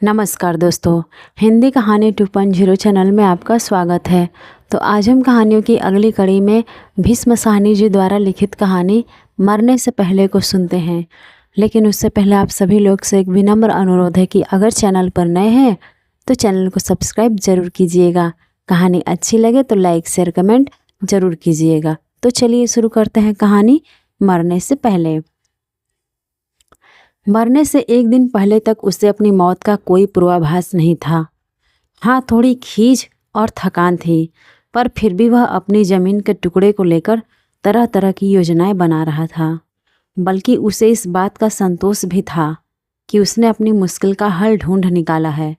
नमस्कार दोस्तों, हिंदी कहानी 2.0 चैनल में आपका स्वागत है। तो आज हम कहानियों की अगली कड़ी में भीष्म साहनी जी द्वारा लिखित कहानी मरने से पहले को सुनते हैं। लेकिन उससे पहले आप सभी लोग से एक विनम्र अनुरोध है कि अगर चैनल पर नए हैं तो चैनल को सब्सक्राइब ज़रूर कीजिएगा। कहानी अच्छी लगे तो लाइक शेयर कमेंट ज़रूर कीजिएगा। तो चलिए शुरू करते हैं कहानी मरने से पहले। मरने से एक दिन पहले तक उसे अपनी मौत का कोई पूर्वाभास नहीं था। हाँ, थोड़ी खीज और थकान थी, पर फिर भी वह अपनी ज़मीन के टुकड़े को लेकर तरह तरह की योजनाएं बना रहा था। बल्कि उसे इस बात का संतोष भी था कि उसने अपनी मुश्किल का हल ढूंढ निकाला है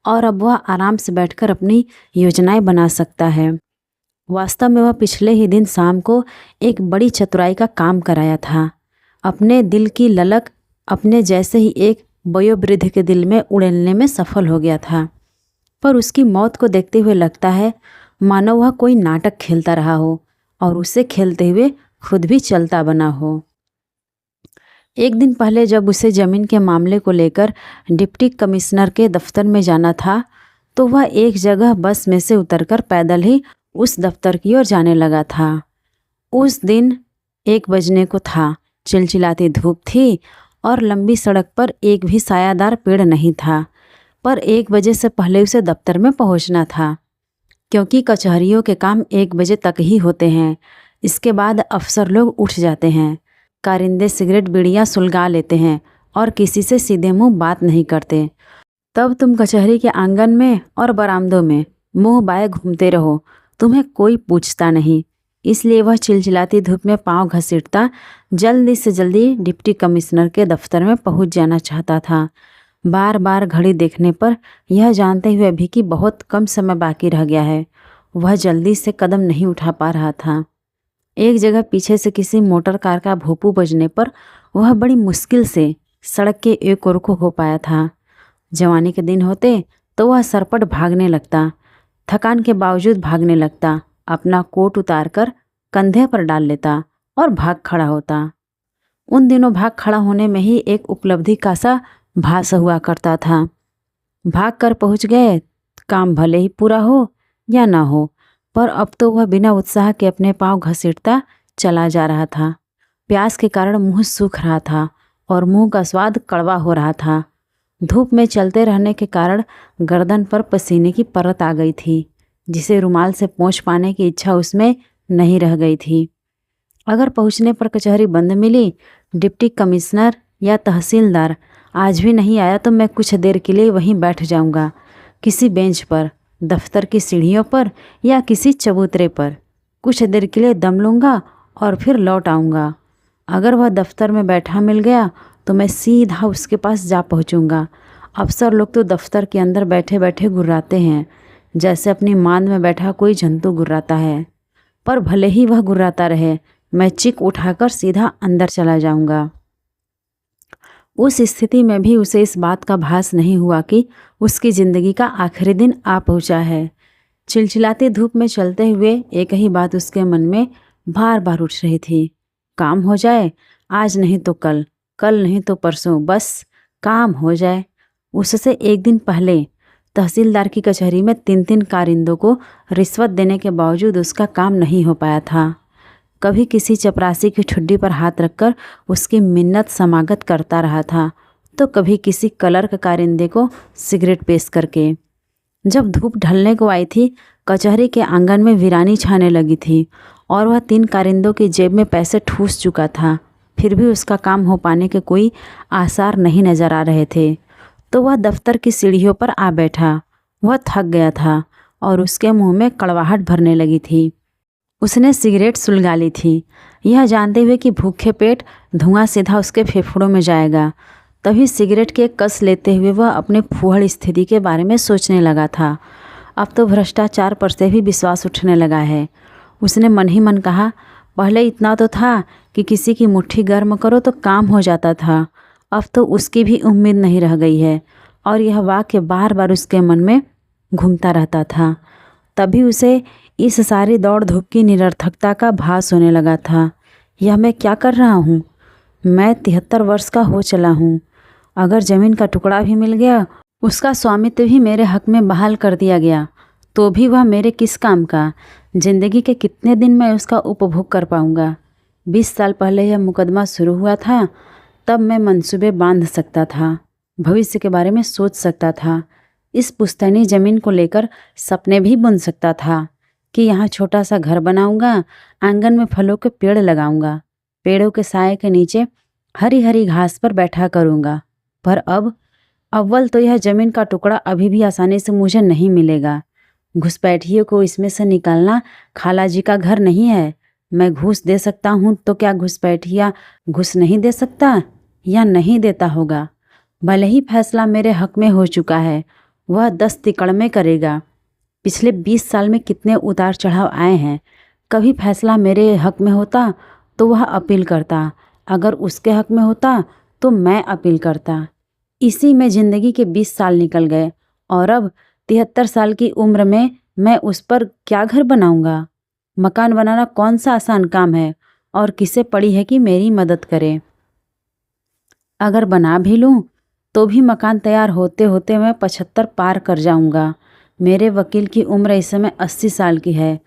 और अब वह आराम से बैठकर अपनी योजनाएं बना सकता है। वास्तव में वह पिछले ही दिन शाम को एक बड़ी चतुराई का काम कराया था। अपने दिल की ललक अपने जैसे ही एक वयोवृद्ध के दिल में उड़ेलने में सफल हो गया था। पर उसकी मौत को देखते हुए लगता है मानो वह कोई नाटक खेलता रहा हो और उसे खेलते हुए खुद भी चलता बना हो। एक दिन पहले जब उसे ज़मीन के मामले को लेकर डिप्टी कमिश्नर के दफ्तर में जाना था तो वह एक जगह बस में से उतरकर पैदल ही उस दफ्तर की ओर जाने लगा था। उस दिन 1 बजने को था। चिलचिलाती धूप थी और लंबी सड़क पर एक भी सायादार पेड़ नहीं था। पर 1 बजे से पहले उसे दफ्तर में पहुंचना था, क्योंकि कचहरियों के काम 1 बजे तक ही होते हैं। इसके बाद अफसर लोग उठ जाते हैं, कारिंदे सिगरेट बीड़ियाँ सुलगा लेते हैं और किसी से सीधे मुंह बात नहीं करते। तब तुम कचहरी के आंगन में और बरामदों में मुंह बाए घूमते रहो, तुम्हें कोई पूछता नहीं। इसलिए वह चिलचिलाती धूप में पांव घसीटता जल्दी से जल्दी डिप्टी कमिश्नर के दफ्तर में पहुंच जाना चाहता था। बार बार घड़ी देखने पर यह जानते हुए भी कि बहुत कम समय बाकी रह गया है, वह जल्दी से कदम नहीं उठा पा रहा था। एक जगह पीछे से किसी मोटर कार का भोंपू बजने पर वह बड़ी मुश्किल से सड़क के एक ओर को हो पाया था। जवानी के दिन होते तो वह सरपट भागने लगता, थकान के बावजूद भागने लगता, अपना कोट उतारकर कंधे पर डाल लेता और भाग खड़ा होता। उन दिनों भाग खड़ा होने में ही एक उपलब्धि का सा भास हुआ करता था। भाग कर पहुँच गए, काम भले ही पूरा हो या ना हो, पर अब तो वह बिना उत्साह के अपने पांव घसीटता चला जा रहा था। प्यास के कारण मुंह सूख रहा था और मुंह का स्वाद कड़वा हो रहा था। धूप में चलते रहने के कारण गर्दन पर पसीने की परत आ गई थी, जिसे रुमाल से पोंछ पाने की इच्छा उसमें नहीं रह गई थी। अगर पहुंचने पर कचहरी बंद मिली, डिप्टी कमिश्नर या तहसीलदार आज भी नहीं आया तो मैं कुछ देर के लिए वहीं बैठ जाऊंगा, किसी बेंच पर, दफ्तर की सीढ़ियों पर या किसी चबूतरे पर। कुछ देर के लिए दम लूँगा और फिर लौट आऊँगा। अगर वह दफ्तर में बैठा मिल गया तो मैं सीधा उसके पास जा पहुँचूँगा। अफसर लोग तो दफ्तर के अंदर बैठे बैठे गुर्राते हैं, जैसे अपनी मांद में बैठा कोई जंतु गुर्राता है। पर भले ही वह गुर्राता रहे, मैं चिक उठाकर सीधा अंदर चला जाऊंगा। उस स्थिति में भी उसे इस बात का भास नहीं हुआ कि उसकी ज़िंदगी का आखिरी दिन आ पहुंचा है। चिलचिलाती धूप में चलते हुए एक ही बात उसके मन में बार बार उठ रही थी, काम हो जाए, आज नहीं तो कल, कल नहीं तो परसों, बस काम हो जाए। उससे एक दिन पहले तहसीलदार की कचहरी में 3 कारिंदों को रिश्वत देने के बावजूद उसका काम नहीं हो पाया था। कभी किसी चपरासी की ठुड्डी पर हाथ रखकर उसकी मिन्नत समागत करता रहा था, तो कभी किसी क्लर्क कारिंदे को सिगरेट पेश करके। जब धूप ढलने को आई थी, कचहरी के आंगन में वीरानी छाने लगी थी और वह 3 कारिंदों की जेब में पैसे ठूस चुका था। फिर भी उसका काम हो पाने के कोई आसार नहीं नजर आ रहे थे, तो वह दफ्तर की सीढ़ियों पर आ बैठा। वह थक गया था और उसके मुंह में कड़वाहट भरने लगी थी। उसने सिगरेट सुलगा ली थी, यह जानते हुए कि भूखे पेट धुआं सीधा उसके फेफड़ों में जाएगा। तभी सिगरेट के कस लेते हुए वह अपने फूहड़ स्थिति के बारे में सोचने लगा था। अब तो भ्रष्टाचार पर से भी विश्वास उठने लगा है। उसने मन ही मन कहा, पहले इतना तो था कि किसी की मुट्ठी गर्म करो तो काम हो जाता था, अब तो उसकी भी उम्मीद नहीं रह गई है। और यह वाक्य बार बार उसके मन में घूमता रहता था। तभी उसे इस सारी दौड़ धूप की निरर्थकता का भास होने लगा था। यह मैं क्या कर रहा हूँ? मैं 73 वर्ष का हो चला हूँ। अगर ज़मीन का टुकड़ा भी मिल गया उसका स्वामित्व भी मेरे हक में बहाल कर दिया गया, तो भी वह मेरे किस काम का? जिंदगी के कितने दिन मैं उसका उपभोग कर पाऊंगा? 20 साल पहले यह मुकदमा शुरू हुआ था, तब मैं मंसूबे बांध सकता था, भविष्य के बारे में सोच सकता था, इस पुश्तैनी ज़मीन को लेकर सपने भी बुन सकता था कि यहाँ छोटा सा घर बनाऊंगा, आंगन में फलों के पेड़ लगाऊंगा, पेड़ों के साए के नीचे हरी हरी घास पर बैठा करूंगा। पर अब अव्वल तो यह ज़मीन का टुकड़ा अभी भी आसानी से मुझे नहीं मिलेगा। घुसपैठियों को इसमें से निकालना खाला जी का घर नहीं है। मैं घूस दे सकता हूँ तो क्या घुसपैठिया घुस नहीं दे सकता या नहीं देता होगा? भले ही फैसला मेरे हक में हो चुका है, वह 10 तिकड़मे करेगा। पिछले 20 साल में कितने उतार चढ़ाव आए हैं। कभी फैसला मेरे हक में होता तो वह अपील करता, अगर उसके हक में होता तो मैं अपील करता। इसी में ज़िंदगी के 20 साल निकल गए और अब 73 साल की उम्र में मैं उस पर क्या घर बनाऊंगा? मकान बनाना कौन सा आसान काम है और किसे पड़ी है कि मेरी मदद करे? अगर बना भी लूँ तो भी मकान तैयार होते होते मैं 75 पार कर जाऊंगा। मेरे वकील की उम्र इस समय 80 साल की है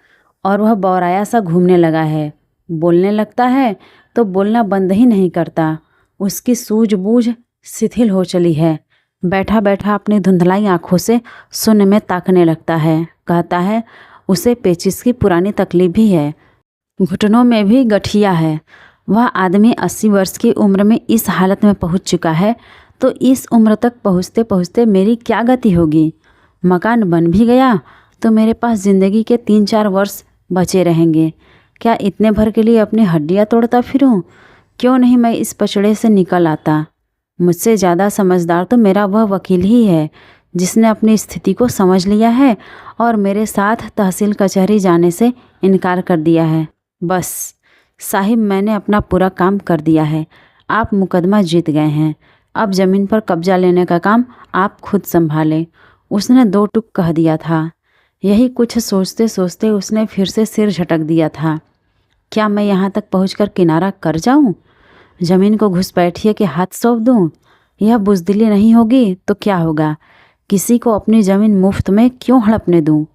और वह बौराया सा घूमने लगा है। बोलने लगता है तो बोलना बंद ही नहीं करता। उसकी सूझबूझ शिथिल हो चली है। बैठा बैठा अपनी धुंधलाई आंखों से शून्य में ताकने लगता है। कहता है उसे पेचिश की पुरानी तकलीफ भी है, घुटनों में भी गठिया है। वह आदमी 80 वर्ष की उम्र में इस हालत में पहुंच चुका है, तो इस उम्र तक पहुंचते पहुंचते मेरी क्या गति होगी? मकान बन भी गया तो मेरे पास ज़िंदगी के 3-4 वर्ष बचे रहेंगे। क्या इतने भर के लिए अपनी हड्डियां तोड़ता फिरूं? क्यों नहीं मैं इस पचड़े से निकल आता? मुझसे ज़्यादा समझदार तो मेरा वह वकील ही है, जिसने अपनी स्थिति को समझ लिया है और मेरे साथ तहसील कचहरी जाने से इनकार कर दिया है। बस साहिब, मैंने अपना पूरा काम कर दिया है। आप मुकदमा जीत गए हैं। अब ज़मीन पर कब्जा लेने का काम आप खुद संभालें। उसने 2 टुक कह दिया था। यही कुछ सोचते सोचते उसने फिर से सिर झटक दिया था। क्या मैं यहाँ तक पहुँचकर किनारा कर जाऊँ? ज़मीन को घुसपैठिए के हाथ सौंप दूँ? यह बुज़दिली नहीं होगी तो क्या होगा? किसी को अपनी ज़मीन मुफ्त में क्यों हड़पने दूँ?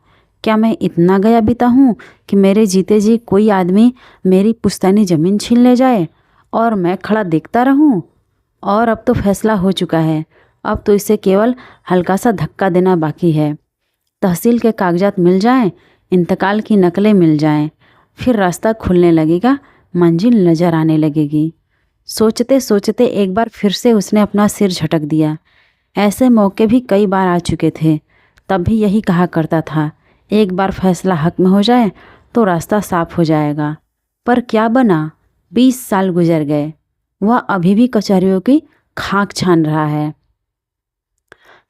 क्या मैं इतना गया बीता हूँ कि मेरे जीते जी कोई आदमी मेरी पुश्तैनी ज़मीन छीन ले जाए और मैं खड़ा देखता रहूँ? और अब तो फैसला हो चुका है। अब तो इसे केवल हल्का सा धक्का देना बाकी है। तहसील के कागजात मिल जाएं, इंतकाल की नकलें मिल जाएं, फिर रास्ता खुलने लगेगा, मंजिल नज़र आने लगेगी। सोचते सोचते एक बार फिर से उसने अपना सिर झटक दिया। ऐसे मौके भी कई बार आ चुके थे, तब भी यही कहा करता था, एक बार फैसला हक में हो जाए तो रास्ता साफ हो जाएगा। पर क्या बना? 20 साल गुजर गए। वह अभी भी कचहरियों की खाक छान रहा है।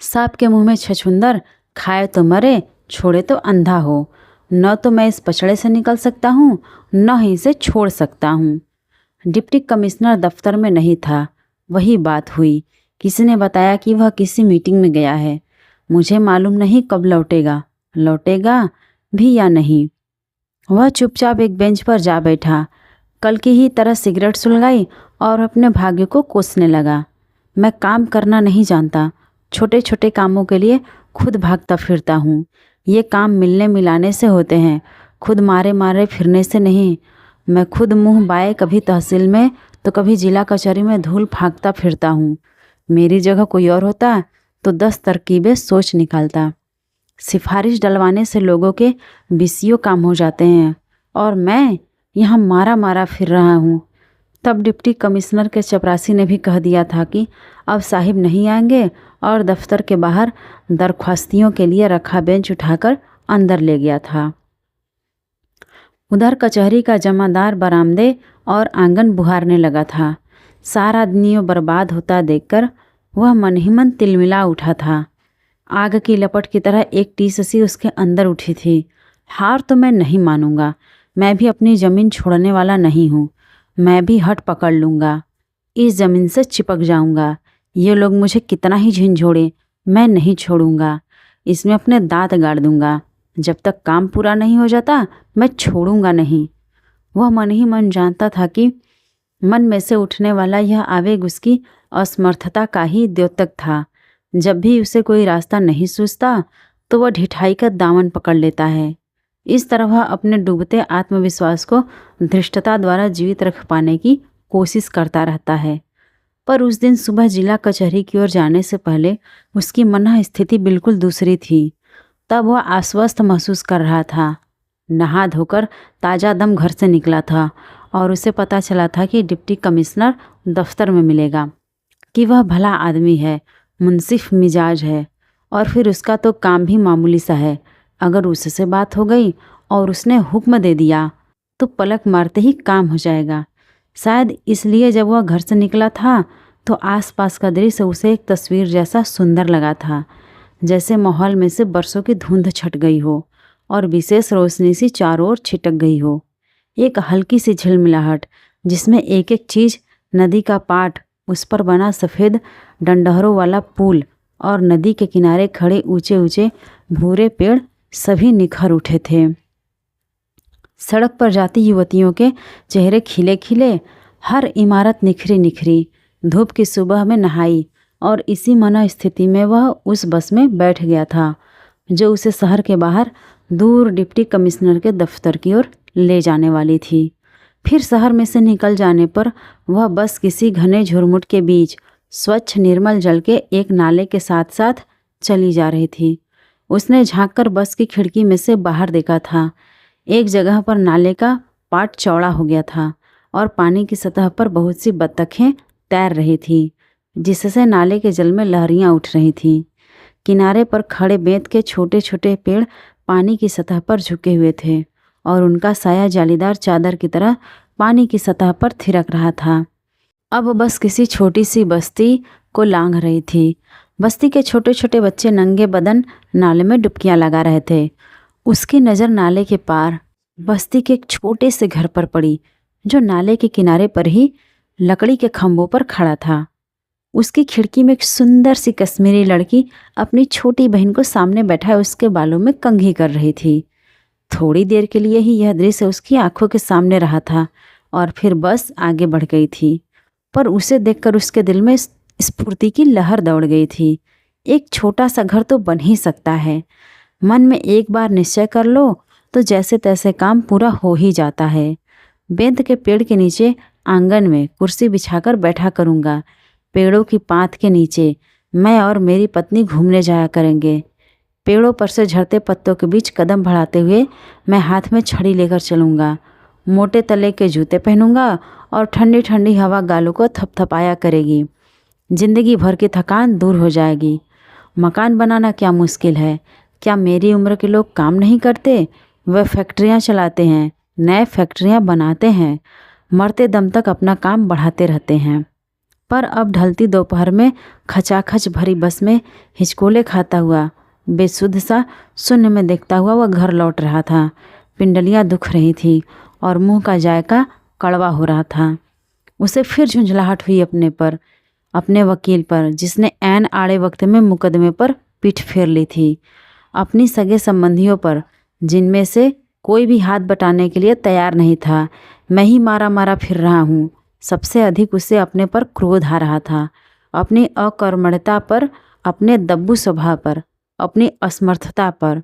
सांप के मुंह में छछूंदर, खाए तो मरे, छोड़े तो अंधा हो। न तो मैं इस पचड़े से निकल सकता हूँ, न ही इसे छोड़ सकता हूँ। डिप्टी कमिश्नर दफ्तर में नहीं था। वही बात हुई। किसी ने बताया कि वह किसी मीटिंग में गया है। मुझे मालूम नहीं कब लौटेगा, लौटेगा भी या नहीं। वह चुपचाप एक बेंच पर जा बैठा, कल की ही तरह सिगरेट सुलगाई और अपने भाग्य को कोसने लगा। मैं काम करना नहीं जानता। छोटे छोटे कामों के लिए खुद भागता फिरता हूँ। ये काम मिलने मिलाने से होते हैं, खुद मारे मारे फिरने से नहीं। मैं खुद मुंह बाए कभी तहसील में तो कभी जिला कचहरी में धूल फाँकता फिरता हूँ। मेरी जगह कोई और होता तो 10 तरकीबें सोच निकालता। सिफारिश डलवाने से लोगों के बीसीओ काम हो जाते हैं और मैं यहाँ मारा मारा फिर रहा हूँ। तब डिप्टी कमिश्नर के चपरासी ने भी कह दिया था कि अब साहिब नहीं आएंगे और दफ्तर के बाहर दरख्वास्तियों के लिए रखा बेंच उठाकर अंदर ले गया था। उधर कचहरी का जमादार बरामदे और आंगन बुहारने लगा था। सारा दिन बर्बाद होता देखकर वह मन ही मन तिलमिला उठा था। आग की लपट की तरह एक टीससी उसके अंदर उठी थी। हार तो मैं नहीं मानूंगा। मैं भी अपनी ज़मीन छोड़ने वाला नहीं हूँ। मैं भी हट पकड़ लूँगा, इस ज़मीन से चिपक जाऊँगा। ये लोग मुझे कितना ही झिंझोड़े, मैं नहीं छोड़ूंगा। इसमें अपने दांत गाड़ दूंगा। जब तक काम पूरा नहीं हो जाता मैं छोड़ूंगा नहीं। वह मन ही मन जानता था कि मन में से उठने वाला यह आवेग उसकी असमर्थता का ही द्योतक था। जब भी उसे कोई रास्ता नहीं सूझता तो वह ढिठाई का दामन पकड़ लेता है। इस तरह वह अपने डूबते आत्मविश्वास को धृष्टता द्वारा जीवित रख पाने की कोशिश करता रहता है। पर उस दिन सुबह जिला कचहरी की ओर जाने से पहले उसकी मन स्थिति बिल्कुल दूसरी थी। तब वह आश्वस्त महसूस कर रहा था। नहा धोकर ताज़ा दम घर से निकला था और उसे पता चला था कि डिप्टी कमिश्नर दफ्तर में मिलेगा, कि वह भला आदमी है, मुंसिफ मिजाज है और फिर उसका तो काम भी मामूली सा है। अगर उससे बात हो गई और उसने हुक्म दे दिया तो पलक मारते ही काम हो जाएगा। शायद इसलिए जब वह घर से निकला था तो आसपास का दृश्य उसे एक तस्वीर जैसा सुंदर लगा था, जैसे माहौल में से बरसों की धुंध छट गई हो और विशेष रोशनी सी चारों ओर छिटक गई हो। एक हल्की सी झिलमिलाहट जिसमें एक एक चीज, नदी का पाट, उस पर बना सफ़ेद डंडहरों वाला पुल और नदी के किनारे खड़े ऊंचे ऊंचे भूरे पेड़ सभी निखर उठे थे। सड़क पर जाती युवतियों के चेहरे खिले खिले, हर इमारत निखरी निखरी। धूप की सुबह में नहाई और इसी मनोस्थिति में वह उस बस में बैठ गया था जो उसे शहर के बाहर दूर डिप्टी कमिश्नर के दफ्तर की ओर ले जाने वाली थी। फिर शहर में से निकल जाने पर वह बस किसी घने झुरमुट के बीच स्वच्छ निर्मल जल के एक नाले के साथ साथ चली जा रही थी। उसने झांककर बस की खिड़की में से बाहर देखा था। एक जगह पर नाले का पाट चौड़ा हो गया था और पानी की सतह पर बहुत सी बत्तखें तैर रही थी, जिससे नाले के जल में लहरियां उठ रही थीं। किनारे पर खड़े बेंत के छोटे छोटे पेड़ पानी की सतह पर झुके हुए थे और उनका साया जालीदार चादर की तरह पानी की सतह पर थिरक रहा था। अब बस किसी छोटी सी बस्ती को लांघ रही थी। बस्ती के छोटे छोटे बच्चे नंगे बदन नाले में डुबकियां लगा रहे थे। उसकी नज़र नाले के पार बस्ती के एक छोटे से घर पर पड़ी, जो नाले के किनारे पर ही लकड़ी के खंभों पर खड़ा था। उसकी खिड़की में एक सुंदर सी कश्मीरी लड़की अपनी छोटी बहन को सामने बैठाए उसके बालों में कंघी कर रही थी। थोड़ी देर के लिए ही यह दृश्य उसकी आंखों के सामने रहा था और फिर बस आगे बढ़ गई थी। पर उसे देखकर उसके दिल में स्फूर्ति की लहर दौड़ गई थी। एक छोटा सा घर तो बन ही सकता है। मन में एक बार निश्चय कर लो तो जैसे तैसे काम पूरा हो ही जाता है। बेंत के पेड़ के नीचे आंगन में कुर्सी बिछाकर बैठा करूँगा। पेड़ों की पात के नीचे मैं और मेरी पत्नी घूमने जाया करेंगे। पेड़ों पर से झड़ते पत्तों के बीच कदम बढ़ाते हुए मैं हाथ में छड़ी लेकर चलूँगा। मोटे तले के जूते पहनूंगा और ठंडी ठंडी हवा गालों को थपथपाया करेगी। जिंदगी भर की थकान दूर हो जाएगी। मकान बनाना क्या मुश्किल है? क्या मेरी उम्र के लोग काम नहीं करते? वे फैक्ट्रियाँ चलाते हैं, नए फैक्ट्रियाँ बनाते हैं, मरते दम तक अपना काम बढ़ाते रहते हैं। पर अब ढलती दोपहर में खचाखच भरी बस में हिचकोले खाता हुआ, बेसुध सा शून्य में देखता हुआ वह घर लौट रहा था। पिंडलियाँ दुख रही थी और मुंह का जायका कड़वा हो रहा था। उसे फिर झुंझलाहट हुई अपने वकील पर, जिसने ऐन आड़े वक्त में मुकदमे पर पीठ फेर ली थी। अपनी सगे संबंधियों पर, जिनमें से कोई भी हाथ बटाने के लिए तैयार नहीं था। मैं ही मारा मारा फिर रहा हूँ। सबसे अधिक उसे अपने पर क्रोध आ रहा था, अपनी अकर्मण्यता पर, अपने दब्बू स्वभाव पर, अपनी असमर्थता पर।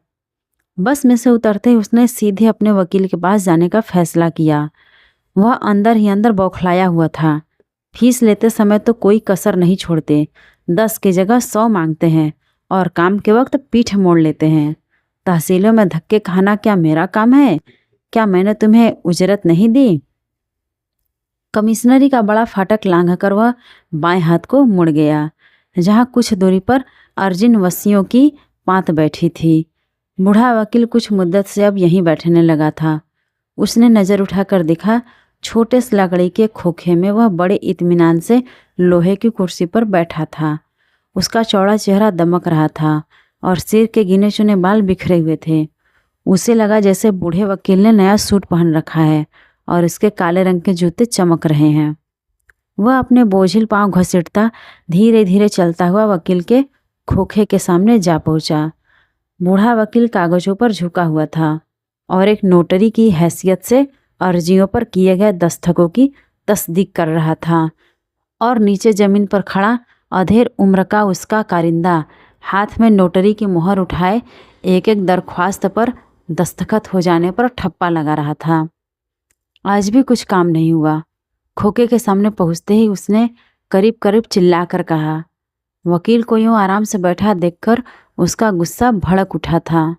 बस में से उतरते ही उसने सीधे अपने वकील के पास जाने का फैसला किया। वह अंदर ही अंदर बौखलाया हुआ था। फीस लेते समय तो कोई कसर नहीं छोड़ते, 10 की जगह 100 मांगते हैं और काम के वक्त पीठ मोड़ लेते हैं। तहसीलों में धक्के खाना क्या मेरा काम है? क्या मैंने तुम्हें उजरत नहीं दी? कमिश्नरी का बड़ा फाटक लांघकर वह बाएं हाथ को मुड़ गया, जहाँ कुछ दूरी पर अर्जिन वसियों की पांत बैठी थी। बूढ़ा वकील कुछ मुद्दत से अब यहीं बैठने लगा था। उसने नज़र उठाकर देखा, छोटे से लकड़ी के खोखे में वह बड़े इत्मीनान से लोहे की कुर्सी पर बैठा था। उसका चौड़ा चेहरा दमक रहा था और सिर के गिने चुने बाल बिखरे हुए थे। उसे लगा जैसे बूढ़े वकील ने नया सूट पहन रखा है और इसके काले रंग के जूते चमक रहे हैं। वह अपने बोझिल पांव घसीटता धीरे धीरे चलता हुआ वकील के खोखे के सामने जा पहुंचा। बूढ़ा वकील कागजों पर झुका हुआ था और एक नोटरी की हैसियत से अर्जियों पर किए गए दस्तखतों की तस्दीक कर रहा था और नीचे जमीन पर खड़ा अधेड़ उम्र का उसका कारिंदा हाथ में नोटरी की मुहर उठाए एक एक दरख्वास्त पर दस्तखत हो जाने पर ठप्पा लगा रहा था। आज भी कुछ काम नहीं हुआ। खोके के सामने पहुँचते ही उसने करीब करीब चिल्लाकर कहा। वकील को यूं आराम से बैठा देखकर उसका गुस्सा भड़क उठा था।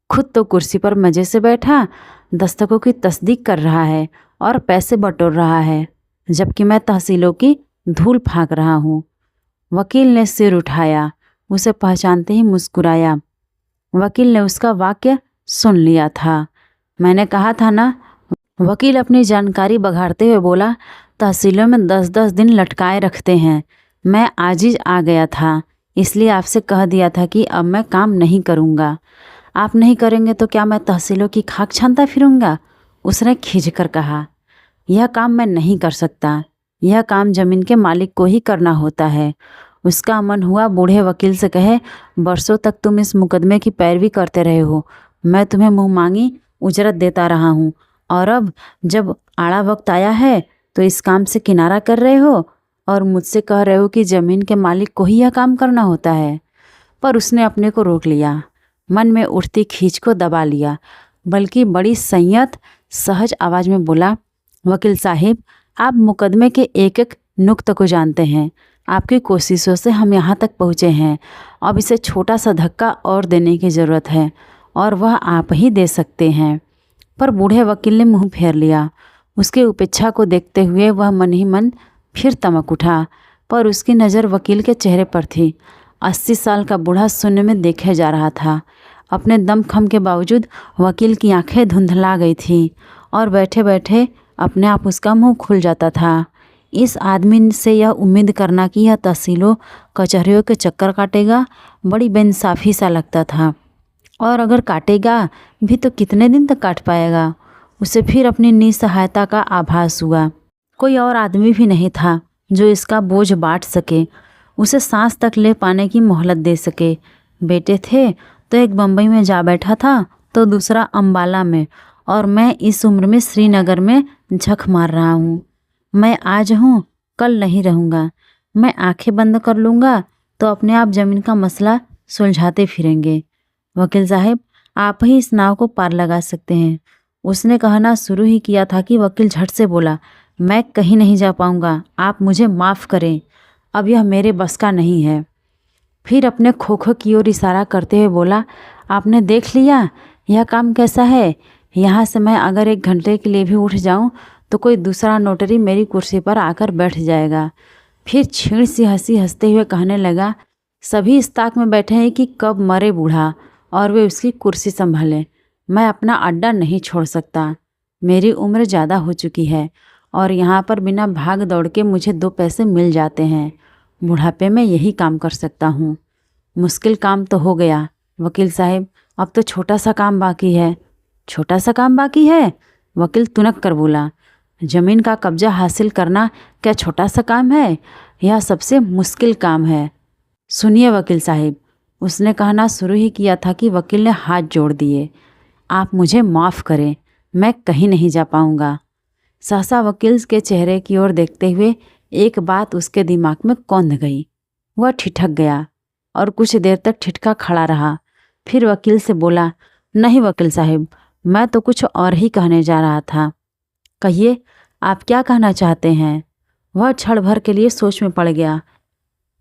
खुद तो कुर्सी पर मजे से बैठा दस्तकों की तस्दीक कर रहा है और पैसे बटोर रहा है, जबकि मैं तहसीलों की धूल फाँक रहा हूँ। वकील ने सिर उठाया, उसे पहचानते ही मुस्कुराया। वकील ने उसका वाक्य सुन लिया था। मैंने कहा था ना, वकील अपनी जानकारी बघाड़ते हुए बोला, तहसीलों में 10-10 दिन लटकाए रखते हैं। मैं आज ही आ गया था, इसलिए आपसे कह दिया था कि अब मैं काम नहीं करूँगा। आप नहीं करेंगे तो क्या मैं तहसीलों की खाक छानता फिरूँगा? उसने खींच कर कहा। यह काम मैं नहीं कर सकता, यह काम जमीन के मालिक को ही करना होता है। उसका मन हुआ बूढ़े वकील से कहे, बरसों तक तुम इस मुकदमे की पैरवी करते रहे हो, मैं तुम्हें मुँह मांगी उजरत देता रहा हूँ, और अब जब आड़ा वक्त आया है तो इस काम से किनारा कर रहे हो और मुझसे कह रहे हो कि ज़मीन के मालिक को ही यह काम करना होता है। पर उसने अपने को रोक लिया, मन में उठती खींच को दबा लिया, बल्कि बड़ी संयत सहज आवाज़ में बोला, वकील साहिब, आप मुकदमे के एक एक नुक्ते को जानते हैं। आपकी कोशिशों से हम यहाँ तक पहुँचे हैं। अब इसे छोटा सा धक्का और देने की ज़रूरत है, और वह आप ही दे सकते हैं। पर बूढ़े वकील ने मुँह फेर लिया। उसकी उपेक्षा को देखते हुए वह मन ही मन फिर तमक उठा, पर उसकी नज़र वकील के चेहरे पर थी। 80 साल का बूढ़ा शून्य में देखे जा रहा था। अपने दमखम के बावजूद वकील की आंखें धुंधला गई थीं और बैठे बैठे अपने आप उसका मुंह खुल जाता था। इस आदमी से यह उम्मीद करना कि यह तहसीलों कचहरियों के चक्कर काटेगा बड़ी बेइंसाफ़ी सा लगता था, और अगर काटेगा भी तो कितने दिन तक काट पाएगा। उसे फिर अपनी निसहायता का आभास हुआ। कोई और आदमी भी नहीं था जो इसका बोझ बांट सके, उसे सांस तक ले पाने की मोहलत दे सके। बेटे थे तो एक बम्बई में जा बैठा था, तो दूसरा अम्बाला में, और मैं इस उम्र में श्रीनगर में झक मार रहा हूँ। मैं आज हूँ, कल नहीं रहूँगा। मैं आंखें बंद कर लूँगा तो अपने आप ज़मीन का मसला सुलझाते फिरेंगे। वकील साहब, आप ही इस नाव को पार लगा सकते हैं। उसने कहना शुरू ही किया था कि वकील झट से बोला, मैं कहीं नहीं जा पाऊँगा, आप मुझे माफ़ करें, अब यह मेरे बस का नहीं है। फिर अपने खोखो की ओर इशारा करते हुए बोला, आपने देख लिया यह काम कैसा है। यहाँ से मैं अगर 1 घंटे के लिए भी उठ जाऊँ तो कोई दूसरा नोटरी मेरी कुर्सी पर आकर बैठ जाएगा। फिर छीण सी हंसी हंसते हुए कहने लगा, सभी इस ताक में बैठे हैं कि कब मरे बूढ़ा और वे उसकी कुर्सी संभालें। मैं अपना अड्डा नहीं छोड़ सकता। मेरी उम्र ज़्यादा हो चुकी है और यहाँ पर बिना भाग दौड़ के मुझे 2 पैसे मिल जाते हैं। बुढ़ापे में यही काम कर सकता हूँ। मुश्किल काम तो हो गया वकील साहब, अब तो छोटा सा काम बाकी है। छोटा सा काम बाकी है? वकील तुनक कर बोला, ज़मीन का कब्जा हासिल करना क्या छोटा सा काम है? यह सबसे मुश्किल काम है। सुनिए वकील साहब, उसने कहना शुरू ही किया था कि वकील ने हाथ जोड़ दिए। आप मुझे माफ़ करें, मैं कहीं नहीं जा पाऊँगा। सहसा वकील के चेहरे की ओर देखते हुए एक बात उसके दिमाग में कौंध गई। वह ठिठक गया और कुछ देर तक ठिठका खड़ा रहा। फिर वकील से बोला, नहीं वकील साहब, मैं तो कुछ और ही कहने जा रहा था। कहिए, आप क्या कहना चाहते हैं? वह क्षण भर के लिए सोच में पड़ गया,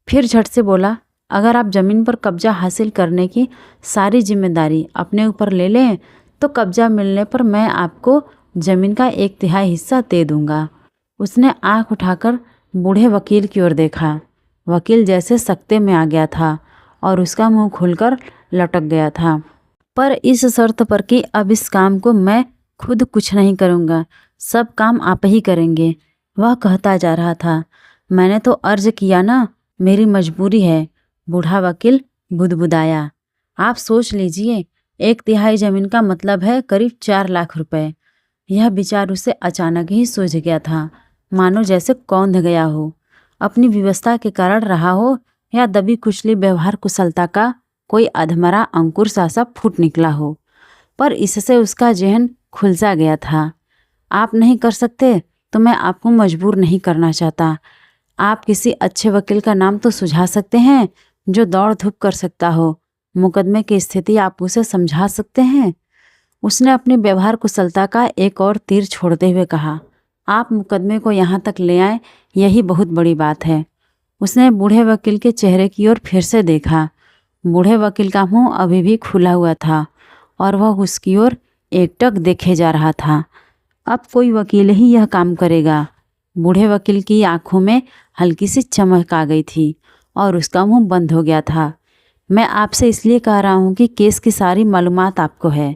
फिर झट से बोला, अगर आप ज़मीन पर कब्जा हासिल करने की सारी जिम्मेदारी अपने ऊपर ले लें तो कब्जा मिलने पर मैं आपको ज़मीन का 1/3 हिस्सा दे दूंगा। उसने आंख उठाकर बूढ़े वकील की ओर देखा। वकील जैसे सकते में आ गया था और उसका मुंह खुलकर लटक गया था। पर इस शर्त पर कि अब इस काम को मैं खुद कुछ नहीं करूँगा, सब काम आप ही करेंगे, वह कहता जा रहा था। मैंने तो अर्ज किया ना, मेरी मजबूरी है। बूढ़ा वकील बुदबुदाया। आप सोच लीजिए, 1/3 ज़मीन का मतलब है करीब 4 लाख रुपए। यह विचार उसे अचानक ही सूझ गया था, मानो जैसे कौंध गया हो। अपनी व्यवस्था के कारण रहा हो या दबी कुचली व्यवहार कुशलता का कोई अधमरा अंकुर सा फूट निकला हो, पर इससे उसका जहन खुलसा गया था। आप नहीं कर सकते तो मैं आपको मजबूर नहीं करना चाहता। आप किसी अच्छे वकील का नाम तो सुझा सकते हैं जो दौड़ धूप कर सकता हो। मुकदमे की स्थिति आप उसे समझा सकते हैं। उसने अपनी व्यवहार कुशलता का एक और तीर छोड़ते हुए कहा, आप मुकदमे को यहाँ तक ले आए, यही बहुत बड़ी बात है। उसने बूढ़े वकील के चेहरे की ओर फिर से देखा। बूढ़े वकील का मुंह अभी भी खुला हुआ था और वह उसकी ओर एकटक देखे जा रहा था। अब कोई वकील ही यह काम करेगा। बूढ़े वकील की आंखों में हल्की सी चमक आ गई थी और उसका मुंह बंद हो गया था। मैं आपसे इसलिए कह रहा हूँ कि केस की सारी मालूमात आपको है।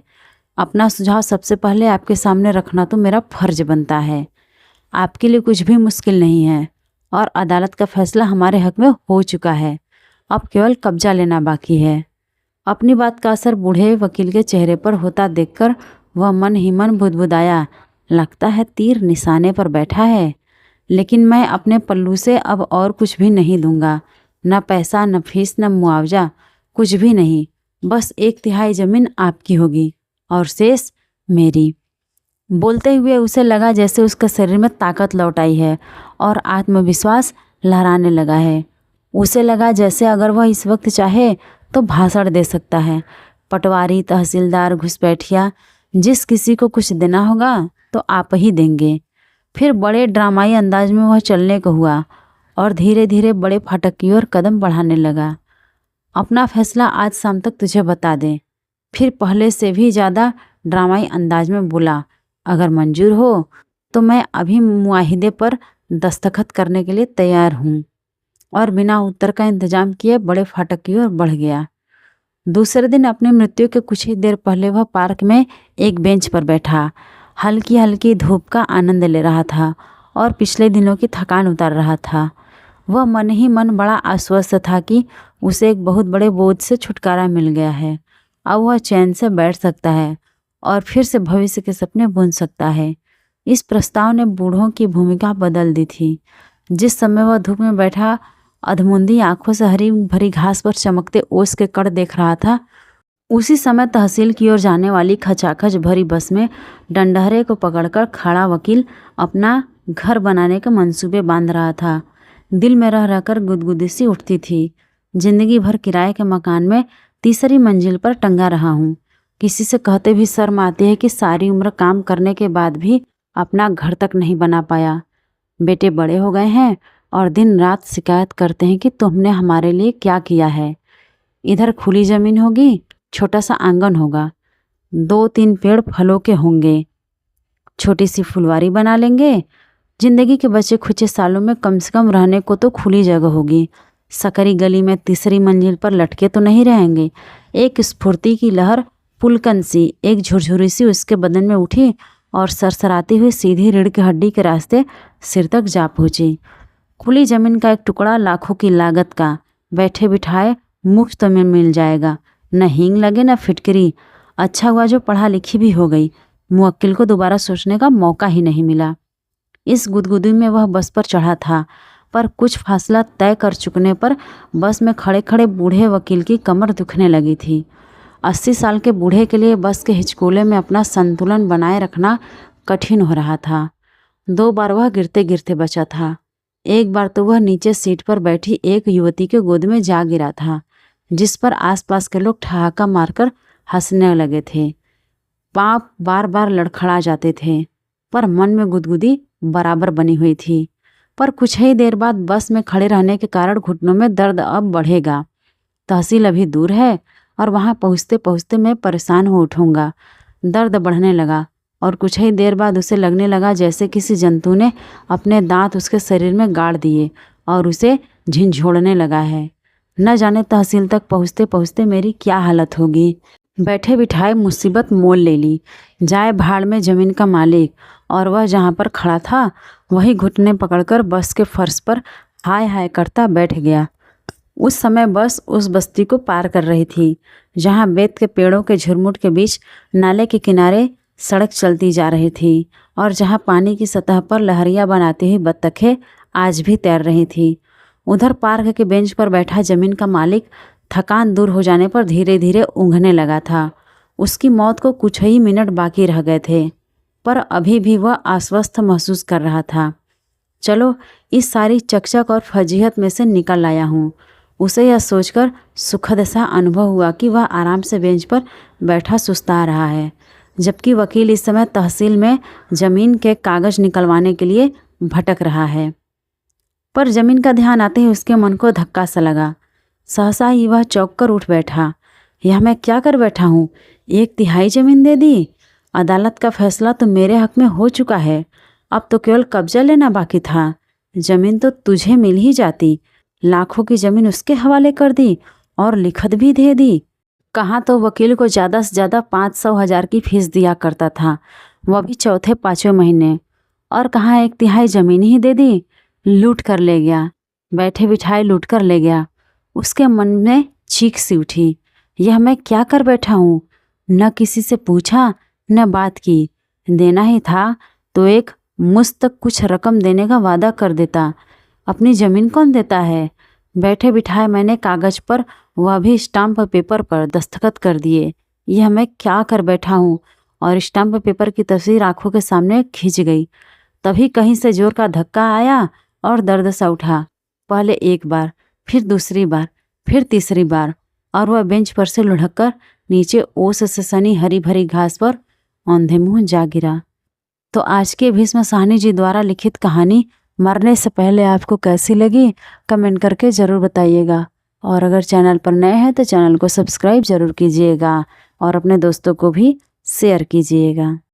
अपना सुझाव सबसे पहले आपके सामने रखना तो मेरा फर्ज बनता है। आपके लिए कुछ भी मुश्किल नहीं है और अदालत का फैसला हमारे हक में हो चुका है। अब केवल कब्जा लेना बाकी है। अपनी बात का असर बूढ़े वकील के चेहरे पर होता देखकर वह मन ही मन बुदबुदाया, लगता है तीर निशाने पर बैठा है। लेकिन मैं अपने पल्लू से अब और कुछ भी नहीं दूंगा, न पैसा, न फीस, न मुआवजा, कुछ भी नहीं। बस 1/3 जमीन आपकी होगी और शेष मेरी। बोलते हुए उसे लगा जैसे उसके शरीर में ताकत लौट आई है और आत्मविश्वास लहराने लगा है। उसे लगा जैसे अगर वह इस वक्त चाहे तो भाषण दे सकता है। पटवारी, तहसीलदार, घुसपैठिया, जिस किसी को कुछ देना होगा तो आप ही देंगे। फिर बड़े ड्रामाई अंदाज में वह चलने को हुआ और धीरे धीरे बड़े फाटक की ओर कदम बढ़ाने लगा। अपना फैसला आज शाम तक तुझे बता दें। फिर पहले से भी ज़्यादा ड्रामाई अंदाज में बोला, अगर मंजूर हो तो मैं अभी मुआहिदे पर दस्तखत करने के लिए तैयार हूँ। और बिना उत्तर का इंतजाम किए बड़े फाटक की ओर बढ़ गया। दूसरे दिन अपनी मृत्यु के कुछ ही देर पहले वह पार्क में एक बेंच पर बैठा हल्की हल्की धूप का आनंद ले रहा था और पिछले दिनों की थकान उतार रहा था। वह मन ही मन बड़ा आश्वस्त था कि उसे एक बहुत बड़े बोझ से छुटकारा मिल गया है। अब वह चैन से बैठ सकता है और फिर से भविष्य के सपने बुन सकता है। इस प्रस्ताव ने बूढ़ों की भूमिका बदल दी थी। जिस समय वह धूप में बैठा अधमुंदी आंखों से हरी भरी घास पर चमकते ओस के कण देख रहा था, उसी समय तहसील की ओर जाने वाली खचाखच भरी बस में डंडहरे को पकड़कर खड़ा वकील अपना घर बनाने के मंसूबे बांध रहा था। दिल में रह रहकर गुदगुदी सी उठती थी। जिंदगी भर किराए के मकान में तीसरी मंजिल पर टंगा रहा हूँ। किसी से कहते भी शर्म आती है कि सारी उम्र काम करने के बाद भी अपना घर तक नहीं बना पाया। बेटे बड़े हो गए हैं और दिन रात शिकायत करते हैं कि तुमने हमारे लिए क्या किया है। इधर खुली जमीन होगी, छोटा सा आंगन होगा, 2-3 पेड़ फलों के होंगे, छोटी सी फुलवारी बना लेंगे। जिंदगी के बचे खुचे सालों में कम से कम रहने को तो खुली जगह होगी। सकरी गली में तीसरी मंजिल पर लटके तो नहीं रहेंगे। एक स्फूर्ति की लहर पुलकन सी, एक झुरझुरी सी उसके बदन में उठी और सरसराती हुई सीधी रीढ़ की हड्डी के रास्ते सिर तक जा पहुंची। खुली जमीन का एक टुकड़ा लाखों की लागत का बैठे बिठाए मुफ्त में मिल जाएगा। न हींग लगे न फिटकरी। अच्छा हुआ जो पढ़ा लिखी भी हो गई। मुवक्किल को दोबारा सोचने का मौका ही नहीं मिला। इस गुदगुदी में वह बस पर चढ़ा था, पर कुछ फासला तय कर चुकने पर बस में खड़े खड़े बूढ़े वकील की कमर दुखने लगी थी। 80 साल के बूढ़े के लिए बस के हिचकोले में अपना संतुलन बनाए रखना कठिन हो रहा था। 2 बार वह गिरते गिरते बचा था। एक बार तो वह नीचे सीट पर बैठी एक युवती के गोद में जा गिरा था, जिस पर आसपास के लोग ठहाका मारकर हंसने लगे थे। पाँव बार बार लड़खड़ा जाते थे, पर मन में गुदगुदी बराबर बनी हुई थी। पर कुछ ही देर बाद बस में खड़े रहने के कारण घुटनों में दर्द अब बढ़ेगा। तहसील अभी दूर है और वहाँ पहुँचते पहुँचते मैं परेशान हो उठूँगा। दर्द बढ़ने लगा और कुछ ही देर बाद उसे लगने लगा जैसे किसी जंतु ने अपने दांत उसके शरीर में गाड़ दिए और उसे झिंझोड़ने लगा है। न जाने तहसील तक पहुँचते पहुँचते मेरी क्या हालत होगी। बैठे बिठाए मुसीबत मोल ले ली। जाए भाड़ में ज़मीन का मालिक। और वह जहाँ पर खड़ा था वही घुटने पकड़कर बस के फर्श पर हाय हाय करता बैठ गया। उस समय बस उस बस्ती को पार कर रही थी जहाँ बेत के पेड़ों के झुरमुट के बीच नाले के किनारे सड़क चलती जा रही थी और जहाँ पानी की सतह पर लहरियाँ बनाती हुई बत्तखें आज भी तैर रही थी। उधर पार्क के बेंच पर बैठा जमीन का मालिक थकान दूर हो जाने पर धीरे धीरे ऊँघने लगा था। उसकी मौत को कुछ ही मिनट बाकी रह गए थे, पर अभी भी वह आश्वस्त महसूस कर रहा था। चलो इस सारी चकचक और फजीहत में से निकल आया हूँ। उसे यह सोचकर सुखद सा अनुभव हुआ कि वह आराम से बेंच पर बैठा सुस्ता रहा है, जबकि वकील इस समय तहसील में ज़मीन के कागज़ निकलवाने के लिए भटक रहा है। पर ज़मीन का ध्यान आते ही उसके मन को धक्का सा लगा। सहसा ही वह चौंक कर उठ बैठा। यह मैं क्या कर बैठा हूँ? 1/3 ज़मीन दे दी। अदालत का फैसला तो मेरे हक में हो चुका है, अब तो केवल कब्जा लेना बाकी था। ज़मीन तो तुझे मिल ही जाती, लाखों की ज़मीन उसके हवाले कर दी और लिखत भी दे दी। कहाँ तो वकील को ज़्यादा से ज़्यादा 500,000 की फीस दिया करता था, वह भी चौथे 5वें महीने, और कहाँ 1/3 ज़मीन ही दे दी। लूट कर ले गया, बैठे बिठाए लूट कर ले गया। उसके मन में चीख सी उठी, यह मैं क्या कर बैठा हूँ? न किसी से पूछा न बात की। देना ही था तो एक मुश्त कुछ रकम देने का वादा कर देता। अपनी ज़मीन कौन देता है? बैठे बिठाए मैंने कागज़ पर, वह भी स्टाम्प पेपर पर दस्तखत कर दिए। यह मैं क्या कर बैठा हूँ? और स्टाम्प पेपर की तस्वीर आंखों के सामने खिंच गई। तभी कहीं से जोर का धक्का आया और दर्द सा उठा। पहले एक बार, फिर दूसरी बार, फिर तीसरी बार, और वह बेंच पर से लुढ़क कर नीचे ओस से सनी हरी भरी घास पर औंधे मुँह जा गिरा। तो आज के भीष्म साहनी जी द्वारा लिखित कहानी मरने से पहले आपको कैसी लगी, कमेंट करके ज़रूर बताइएगा। और अगर चैनल पर नए हैं तो चैनल को सब्सक्राइब ज़रूर कीजिएगा और अपने दोस्तों को भी शेयर कीजिएगा।